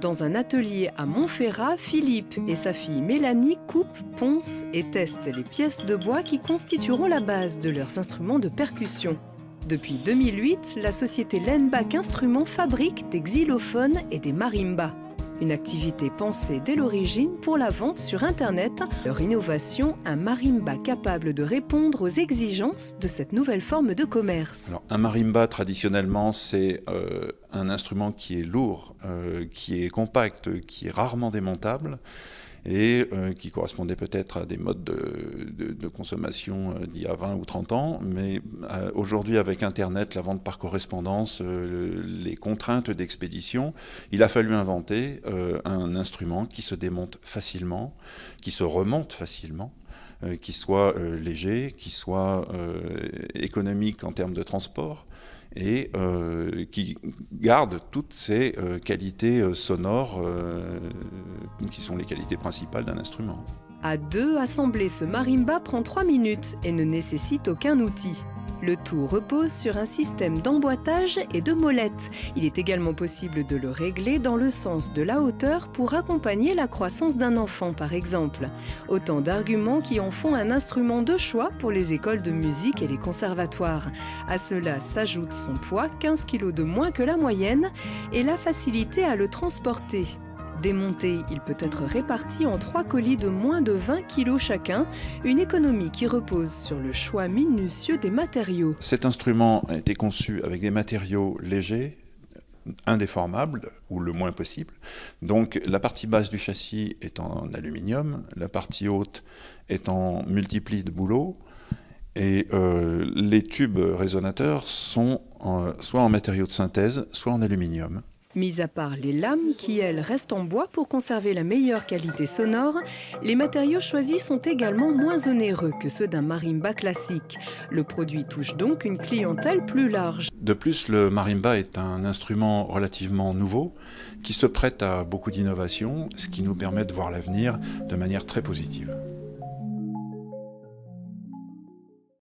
Dans un atelier à Montferrat, Philippe et sa fille Mélanie coupent, poncent et testent les pièces de bois qui constitueront la base de leurs instruments de percussion. Depuis 2008, la société Lenbach Instruments fabrique des xylophones et des marimbas. Une activité pensée dès l'origine pour la vente sur Internet. Leur innovation, un marimba capable de répondre aux exigences de cette nouvelle forme de commerce. Alors, un marimba, traditionnellement, c'est un instrument qui est lourd, qui est compact, qui est rarement démontable et qui correspondait peut-être à des modes de consommation d'il y a 20 ou 30 ans. Mais aujourd'hui, avec Internet, la vente par correspondance, les contraintes d'expédition, il a fallu inventer un instrument qui se démonte facilement, qui se remonte facilement, qui soit léger, qui soit économique en termes de transport, et qui garde toutes ces qualités sonores qui sont les qualités principales d'un instrument. À deux, assembler ce marimba prend 3 minutes et ne nécessite aucun outil. Le tout repose sur un système d'emboîtage et de molettes. Il est également possible de le régler dans le sens de la hauteur pour accompagner la croissance d'un enfant, par exemple. Autant d'arguments qui en font un instrument de choix pour les écoles de musique et les conservatoires. À cela s'ajoute son poids, 15 kg de moins que la moyenne, et la facilité à le transporter. Démonté, il peut être réparti en 3 colis de moins de 20 kg chacun, une économie qui repose sur le choix minutieux des matériaux. Cet instrument a été conçu avec des matériaux légers, indéformables, ou le moins possible. Donc la partie basse du châssis est en aluminium, la partie haute est en multipli de bouleau, et les tubes résonateurs sont soit en matériaux de synthèse, soit en aluminium. Mis à part les lames qui, elles, restent en bois pour conserver la meilleure qualité sonore, les matériaux choisis sont également moins onéreux que ceux d'un marimba classique. Le produit touche donc une clientèle plus large. De plus, le marimba est un instrument relativement nouveau qui se prête à beaucoup d'innovations, ce qui nous permet de voir l'avenir de manière très positive.